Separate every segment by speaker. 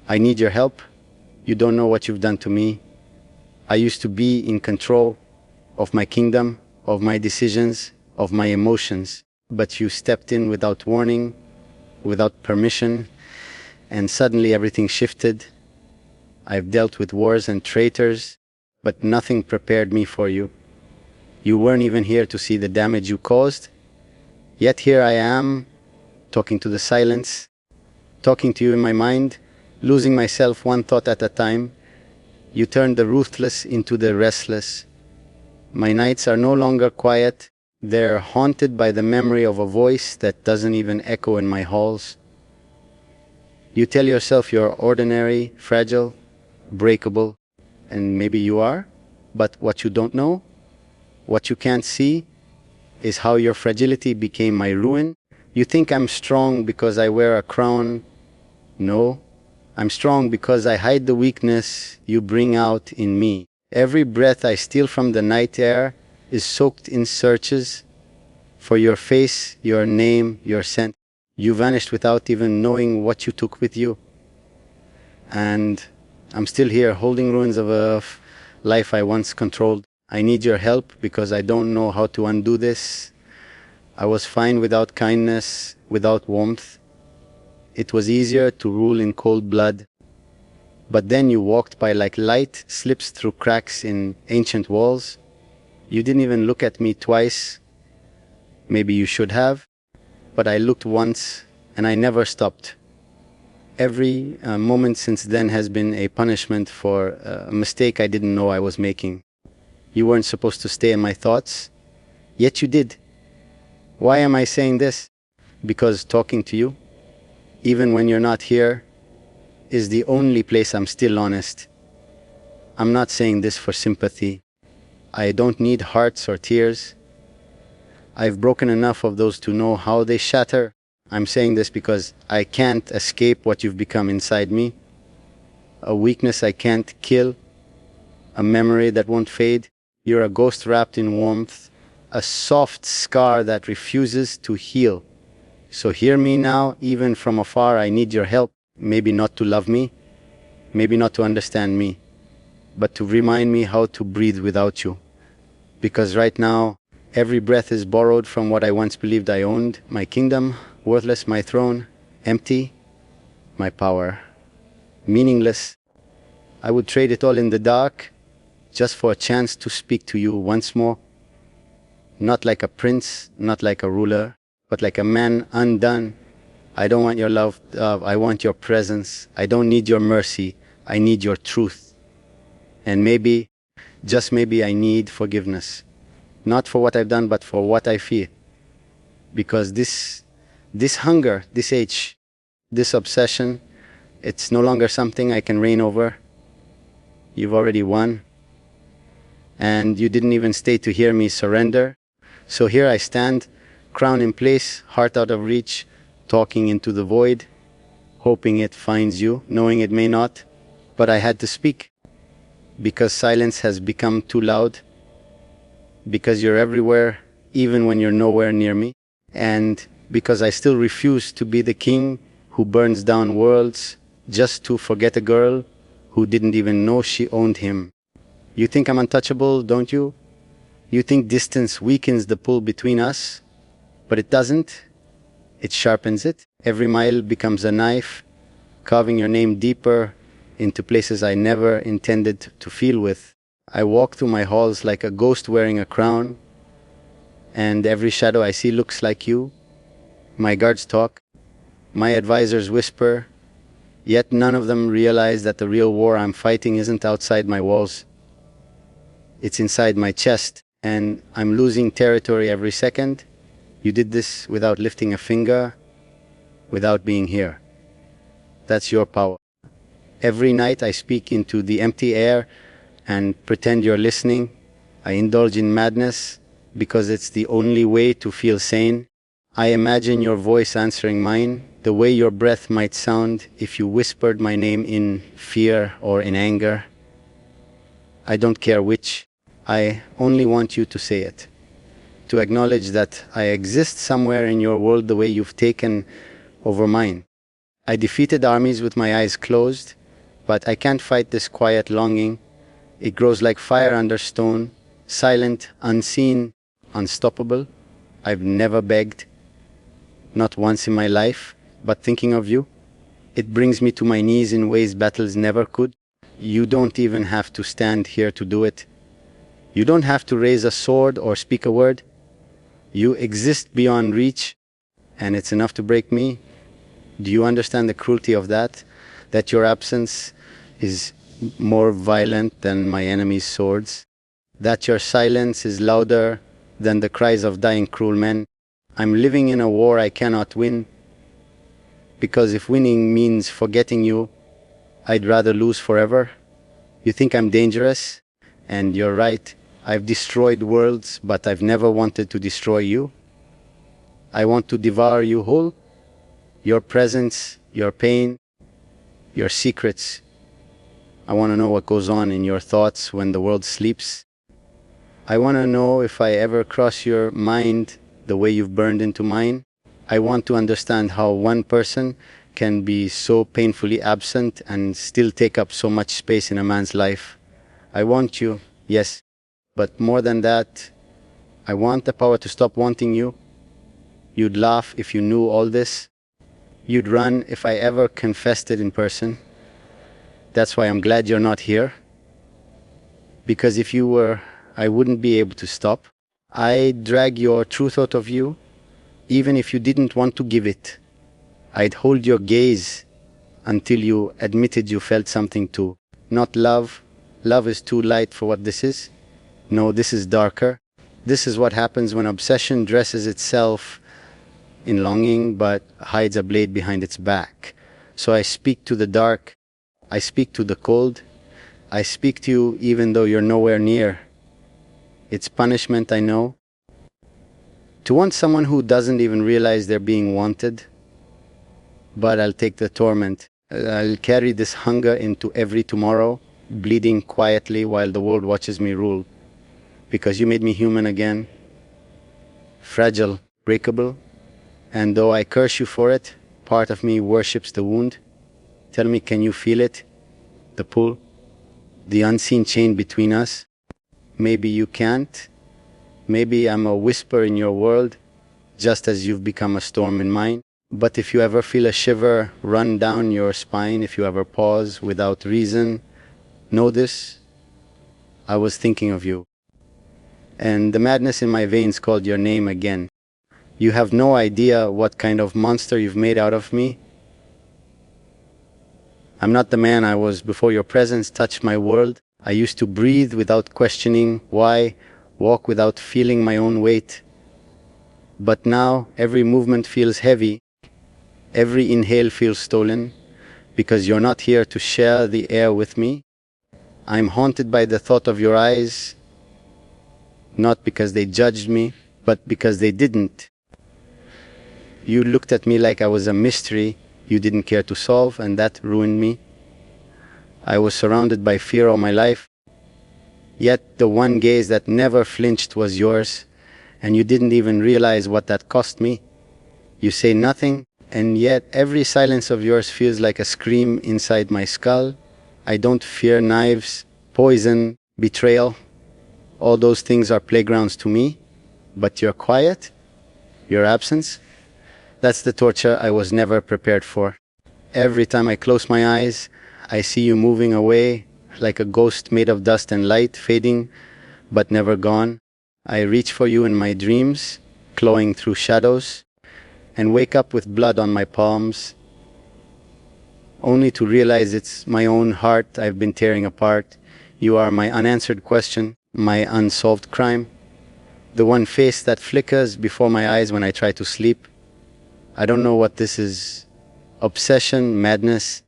Speaker 1: I need your help. You don't know what you've done to me. I used to be in control of my kingdom, of my decisions, of my emotions. But you stepped in without warning, without permission, and suddenly everything shifted. I've dealt with wars and traitors, but nothing prepared me for you. You weren't even here to see the damage you caused. Yet here I am, talking to the silence, talking to you in my mind, losing myself one thought at a time. You turned the ruthless into the restless. My nights are no longer quiet. They're haunted by the memory of a voice that doesn't even echo in my halls. You tell yourself you're ordinary, fragile, breakable, and maybe you are, but what you don't know, what you can't see, is how your fragility became my ruin. You think I'm strong because I wear a crown. No, I'm strong because I hide the weakness you bring out in me. Every breath I steal from the night air is soaked in searches for your face, your name, your scent. You vanished without even knowing what you took with you. And I'm still here holding ruins of a life I once controlled. I need your help because I don't know how to undo this. I was fine without kindness, without warmth. It was easier to rule in cold blood. But then you walked by like light slips through cracks in ancient walls. You didn't even look at me twice. Maybe you should have, but I looked once and I never stopped. Every moment since then has been a punishment for a mistake I didn't know I was making. You weren't supposed to stay in my thoughts, yet you did. Why am I saying this? Because talking to you, even when you're not here, is the only place I'm still honest. I'm not saying this for sympathy. I don't need hearts or tears. I've broken enough of those to know how they shatter. I'm saying this because I can't escape what you've become inside me. A weakness I can't kill. A memory that won't fade. You're a ghost wrapped in warmth. A soft scar that refuses to heal. So hear me now, even from afar. I need your help. Maybe not to love me, maybe not to understand me, but to remind me how to breathe without you. Because right now, every breath is borrowed from what I once believed I owned. My kingdom, worthless, my throne, empty, my power, meaningless. I would trade it all in the dark, just for a chance to speak to you once more. Not like a prince, not like a ruler, but like a man undone. I don't want your love, I want your presence. I don't need your mercy, I need your truth. And maybe, just maybe, I need forgiveness. Not for what I've done, but for what I feel. Because this hunger, this itch, this obsession, it's no longer something I can reign over. You've already won. And you didn't even stay to hear me surrender. So here I stand, crown in place, heart out of reach, talking into the void, hoping it finds you, knowing it may not. But I had to speak, because silence has become too loud, because you're everywhere, even when you're nowhere near me, and because I still refuse to be the king who burns down worlds just to forget a girl who didn't even know she owned him. You think I'm untouchable, don't you? You think distance weakens the pull between us, but it doesn't. It sharpens it. Every mile becomes a knife, carving your name deeper into places I never intended to feel with. I walk through my halls like a ghost wearing a crown, and every shadow I see looks like you. My guards talk, my advisors whisper, yet none of them realize that the real war I'm fighting isn't outside my walls. It's inside my chest, and I'm losing territory every second. You did this without lifting a finger, without being here. That's your power. Every night I speak into the empty air and pretend you're listening. I indulge in madness because it's the only way to feel sane. I imagine your voice answering mine, the way your breath might sound if you whispered my name in fear or in anger. I don't care which. I only want you to say it. To acknowledge that I exist somewhere in your world the way you've taken over mine. I defeated armies with my eyes closed. But I can't fight this quiet longing. It grows like fire under stone, silent, unseen, unstoppable. I've never begged, not once in my life, but thinking of you, it brings me to my knees in ways battles never could. You don't even have to stand here to do it. You don't have to raise a sword or speak a word. You exist beyond reach, and it's enough to break me. Do you understand the cruelty of that? That your absence is more violent than my enemy's swords? That your silence is louder than the cries of dying cruel men? I'm living in a war I cannot win, because if winning means forgetting you, I'd rather lose forever. You think I'm dangerous? And you're right. I've destroyed worlds, but I've never wanted to destroy you. I want to devour you whole. Your presence, your pain, your secrets. I want to know what goes on in your thoughts when the world sleeps. I want to know if I ever cross your mind the way you've burned into mine. I want to understand how one person can be so painfully absent and still take up so much space in a man's life. I want you, yes, but more than that, I want the power to stop wanting you. You'd laugh if you knew all this. You'd run if I ever confessed it in person. That's why I'm glad you're not here. Because if you were, I wouldn't be able to stop. I'd drag your truth out of you, even if you didn't want to give it. I'd hold your gaze until you admitted you felt something too. Not love. Love is too light for what this is. No, this is darker. This is what happens when obsession dresses itself in longing but hides a blade behind its back. So I speak to the dark. I speak to the cold. I speak to you even though you're nowhere near. It's punishment, I know. To want someone who doesn't even realize they're being wanted. But I'll take the torment. I'll carry this hunger into every tomorrow, bleeding quietly while the world watches me rule. Because you made me human again. Fragile, breakable. And though I curse you for it, part of me worships the wound. Tell me, can you feel it? The pull? The unseen chain between us? Maybe you can't. Maybe I'm a whisper in your world, just as you've become a storm in mine. But if you ever feel a shiver run down your spine, if you ever pause without reason, know this, I was thinking of you. And the madness in my veins called your name again. You have no idea what kind of monster you've made out of me. I'm not the man I was before your presence touched my world. I used to breathe without questioning why, walk without feeling my own weight. But now every movement feels heavy. Every inhale feels stolen, because you're not here to share the air with me. I'm haunted by the thought of your eyes, not because they judged me, but because they didn't. You looked at me like I was a mystery you didn't care to solve, and that ruined me. I was surrounded by fear all my life, yet the one gaze that never flinched was yours, and you didn't even realize what that cost me. You say nothing, and yet every silence of yours feels like a scream inside my skull. I don't fear knives, poison, betrayal. All those things are playgrounds to me, but your quiet, your absence, that's the torture I was never prepared for. Every time I close my eyes, I see you moving away like a ghost made of dust and light, fading but never gone. I reach for you in my dreams, clawing through shadows, and wake up with blood on my palms, only to realize it's my own heart I've been tearing apart. You are my unanswered question, my unsolved crime, the one face that flickers before my eyes when I try to sleep. I don't know what this is. Obsession, madness.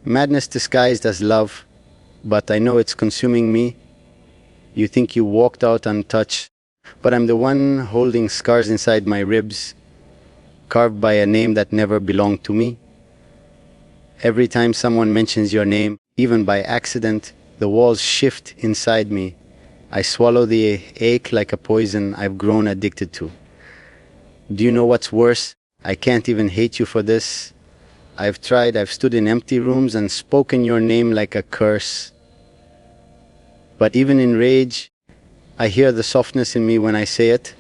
Speaker 1: Madness disguised as love, but I know it's consuming me. You think you walked out untouched, but I'm the one holding scars inside my ribs, carved by a name that never belonged to me. Every time someone mentions your name, even by accident, the walls shift inside me. I swallow the ache like a poison I've grown addicted to. Do you know what's worse? I can't even hate you for this. I've tried, I've stood in empty rooms and spoken your name like a curse. But even in rage, I hear the softness in me when I say it.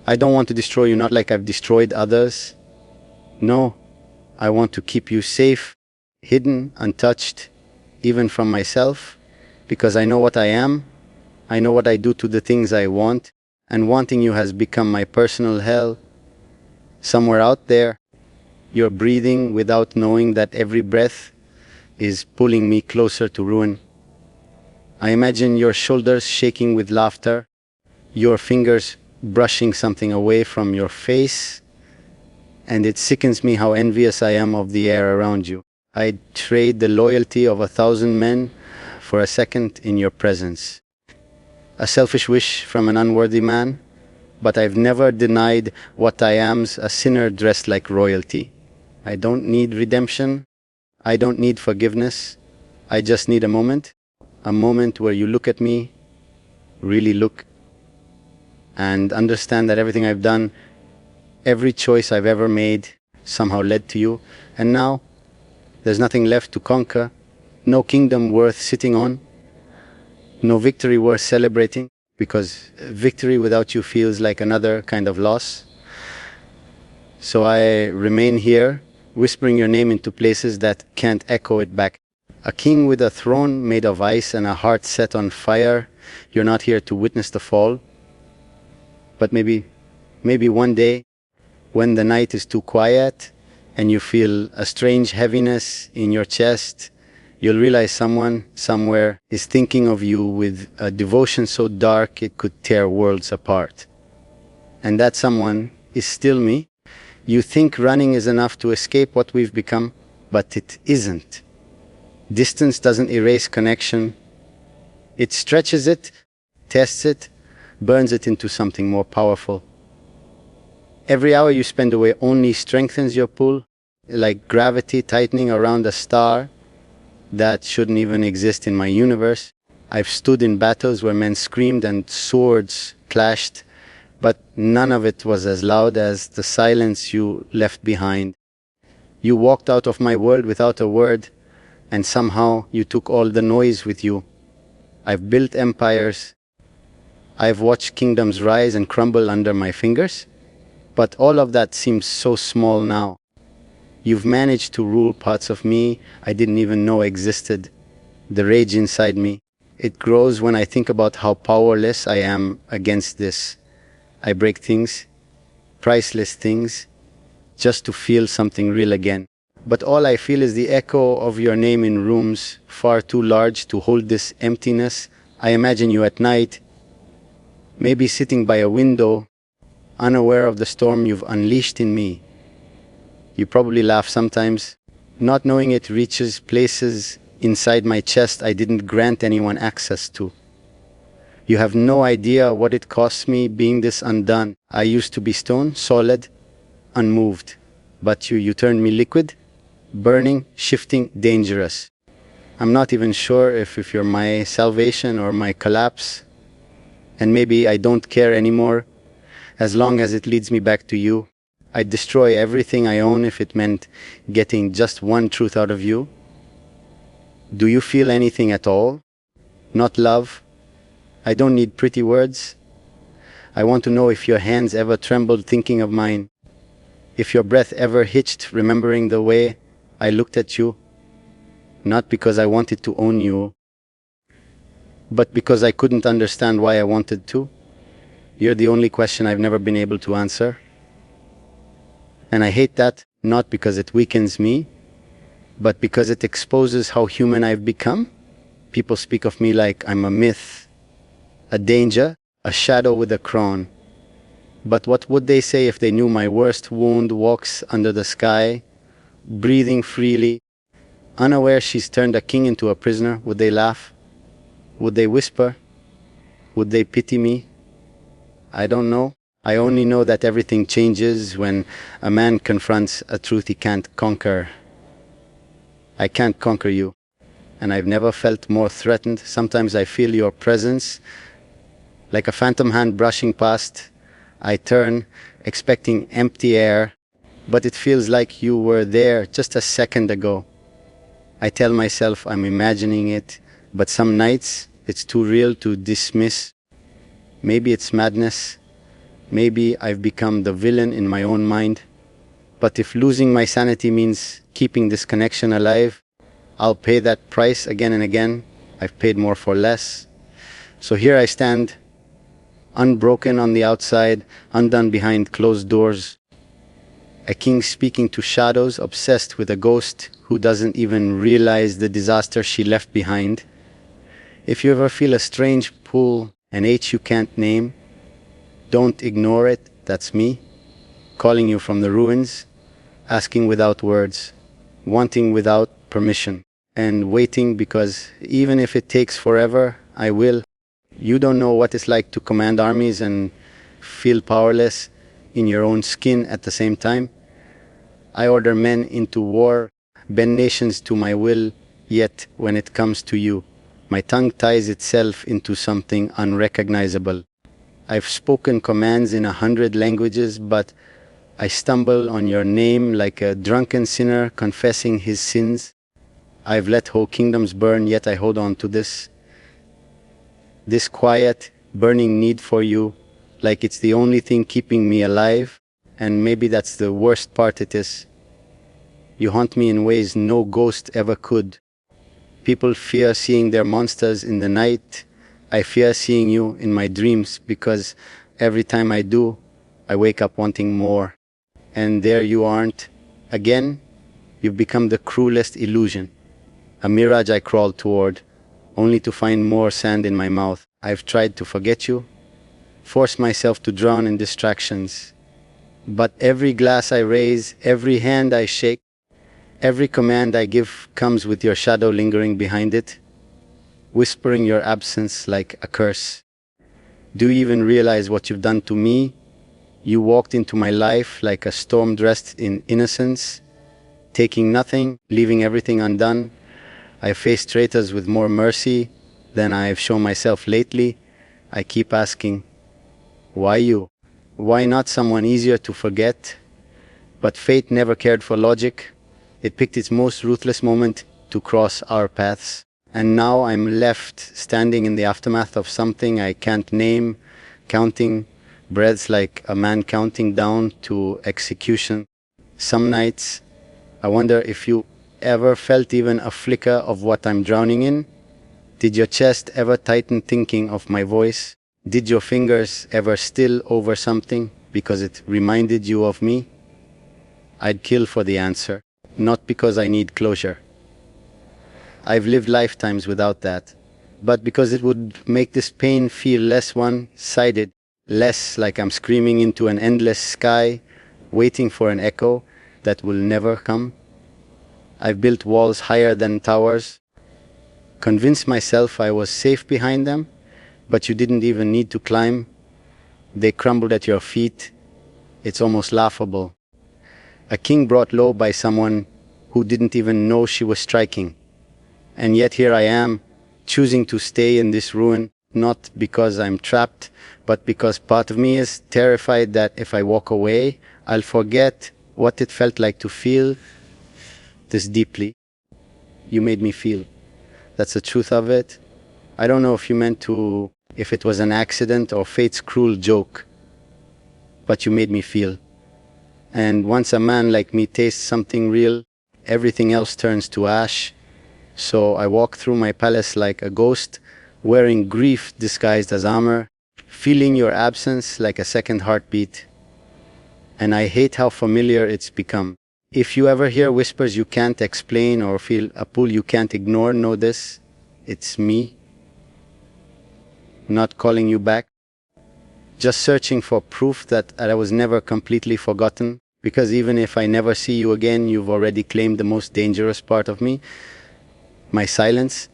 Speaker 1: I don't want to destroy you, not like I've destroyed others. No, I want to keep you safe, hidden, untouched, even from myself, because I know what I am, I know what I do to the things I want, and wanting you has become my personal hell. Somewhere out there, you're breathing without knowing that every breath is pulling me closer to ruin. I imagine your shoulders shaking with laughter, your fingers brushing something away from your face, and it sickens me how envious I am of the air around you. I'd trade the loyalty of 1,000 men for a second in your presence. A selfish wish from an unworthy man, but I've never denied what I am's a sinner dressed like royalty. I don't need redemption. I don't need forgiveness. I just need a moment where you look at me, really look, and understand that everything I've done, every choice I've ever made somehow led to you. And now, there's nothing left to conquer, no kingdom worth sitting on, no victory worth celebrating, because victory without you feels like another kind of loss. So I remain here, whispering your name into places that can't echo it back. A king with a throne made of ice and a heart set on fire. You're not here to witness the fall. But maybe one day, when the night is too quiet and you feel a strange heaviness in your chest, you'll realize someone somewhere is thinking of you with a devotion so dark it could tear worlds apart. And that someone is still me. You think running is enough to escape what we've become, but it isn't. Distance doesn't erase connection. It stretches it, tests it, burns it into something more powerful. Every hour you spend away only strengthens your pull, like gravity tightening around a star that shouldn't even exist in my universe. I've stood in battles where men screamed and swords clashed, but none of it was as loud as the silence you left behind. You walked out of my world without a word, and somehow you took all the noise with you. I've built empires. I've watched kingdoms rise and crumble under my fingers, but all of that seems so small now. You've managed to rule parts of me I didn't even know existed. The rage inside me, it grows when I think about how powerless I am against this. I break things, priceless things, just to feel something real again. But all I feel is the echo of your name in rooms far too large to hold this emptiness. I imagine you at night, maybe sitting by a window, unaware of the storm you've unleashed in me. You probably laugh sometimes, not knowing it reaches places inside my chest I didn't grant anyone access to. You have no idea what it costs me being this undone. I used to be stone, solid, unmoved. But you turned me liquid, burning, shifting, dangerous. I'm not even sure if you're my salvation or my collapse. And maybe I don't care anymore, as long as it leads me back to you. I'd destroy everything I own if it meant getting just one truth out of you. Do you feel anything at all? Not love? I don't need pretty words. I want to know if your hands ever trembled thinking of mine. If your breath ever hitched remembering the way I looked at you. Not because I wanted to own you, but because I couldn't understand why I wanted to. You're the only question I've never been able to answer. And I hate that, not because it weakens me, but because it exposes how human I've become. People speak of me like I'm a myth, a danger, a shadow with a crown. But what would they say if they knew my worst wound walks under the sky, breathing freely, unaware she's turned a king into a prisoner? Would they laugh? Would they whisper? Would they pity me? I don't know. I only know that everything changes when a man confronts a truth he can't conquer. I can't conquer you, and I've never felt more threatened. Sometimes I feel your presence, like a phantom hand brushing past. I turn, expecting empty air, but it feels like you were there just a second ago. I tell myself I'm imagining it, but some nights it's too real to dismiss. Maybe it's madness. Maybe I've become the villain in my own mind. But if losing my sanity means keeping this connection alive, I'll pay that price again and again. I've paid more for less. So here I stand, unbroken on the outside, undone behind closed doors. A king speaking to shadows, obsessed with a ghost who doesn't even realize the disaster she left behind. If you ever feel a strange pull, an ache you can't name, don't ignore it. That's me, calling you from the ruins, asking without words, wanting without permission, and waiting because even if it takes forever, I will. You don't know what it's like to command armies and feel powerless in your own skin at the same time. I order men into war, bend nations to my will, yet when it comes to you, my tongue ties itself into something unrecognizable. I've spoken commands in 100 languages, but I stumble on your name like a drunken sinner confessing his sins. I've let whole kingdoms burn, yet I hold on to this quiet, burning need for you, like it's the only thing keeping me alive. And maybe that's the worst part it is. You haunt me in ways no ghost ever could. People fear seeing their monsters in the night. I fear seeing you in my dreams because every time I do, I wake up wanting more. And there you aren't. Again, you've become the cruelest illusion. A mirage I crawl toward, only to find more sand in my mouth. I've tried to forget you, force myself to drown in distractions. But every glass I raise, every hand I shake, every command I give comes with your shadow lingering behind it, whispering your absence like a curse. Do you even realize what you've done to me? You walked into my life like a storm dressed in innocence, taking nothing, leaving everything undone. I face traitors with more mercy than I've shown myself lately. I keep asking, why you? Why not someone easier to forget? But fate never cared for logic. It picked its most ruthless moment to cross our paths. And now I'm left standing in the aftermath of something I can't name, counting breaths like a man counting down to execution. Some nights, I wonder if you ever felt even a flicker of what I'm drowning in. Did your chest ever tighten thinking of my voice? Did your fingers ever still over something because it reminded you of me? I'd kill for the answer, not because I need closure. I've lived lifetimes without that, but because it would make this pain feel less one-sided, less like I'm screaming into an endless sky, waiting for an echo that will never come. I've built walls higher than towers, convinced myself I was safe behind them, but you didn't even need to climb. They crumbled at your feet. It's almost laughable. A king brought low by someone who didn't even know she was striking. And yet here I am, choosing to stay in this ruin, not because I'm trapped, but because part of me is terrified that if I walk away, I'll forget what it felt like to feel this deeply. You made me feel. That's the truth of it. I don't know if you meant to, if it was an accident or fate's cruel joke, but you made me feel. And once a man like me tastes something real, everything else turns to ash. So I walk through my palace like a ghost, wearing grief disguised as armor, feeling your absence like a second heartbeat. And I hate how familiar it's become. If you ever hear whispers you can't explain or feel a pull you can't ignore, know this, it's me. Not calling you back, just searching for proof that I was never completely forgotten, because even if I never see you again, you've already claimed the most dangerous part of me, my silence,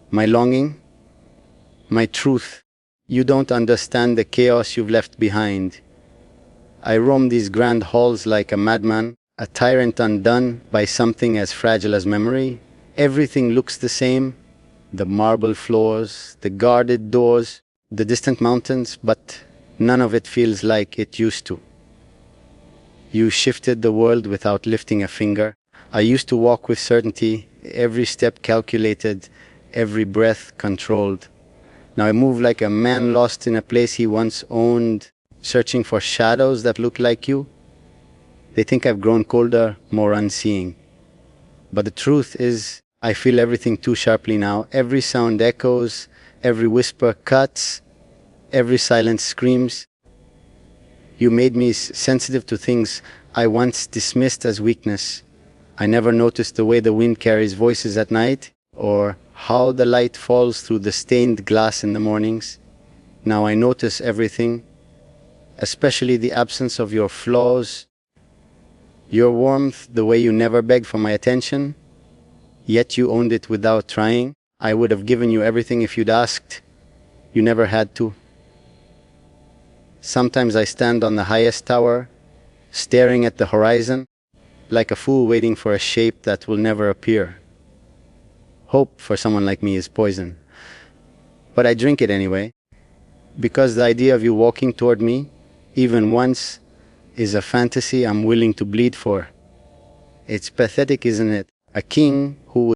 Speaker 1: my longing, my truth. You don't understand the chaos you've left behind. I roam these grand halls like a madman, a tyrant undone by something as fragile as memory. Everything looks the same, the marble floors, the guarded doors, the distant mountains, but none of it feels like it used to. You shifted the world without lifting a finger. I used to walk with certainty, every step calculated, every breath controlled. Now I move like a man lost in a place he once owned, searching for shadows that look like you. They think I've grown colder, more unseeing. But the truth is, I feel everything too sharply now. Every sound echoes, every whisper cuts, every silence screams. You made me sensitive to things I once dismissed as weakness. I never noticed the way the wind carries voices at night, or how the light falls through the stained glass in the mornings. Now I notice everything, especially the absence of your flaws, your warmth, the way you never begged for my attention, yet you owned it without trying. I would have given you everything if you'd asked. You never had to. Sometimes I stand on the highest tower, staring at the horizon, like a fool waiting for a shape that will never appear. Hope for someone like me is poison. But I drink it anyway, because the idea of you walking toward me, even once, is a fantasy I'm willing to bleed for. It's pathetic, isn't it? A king who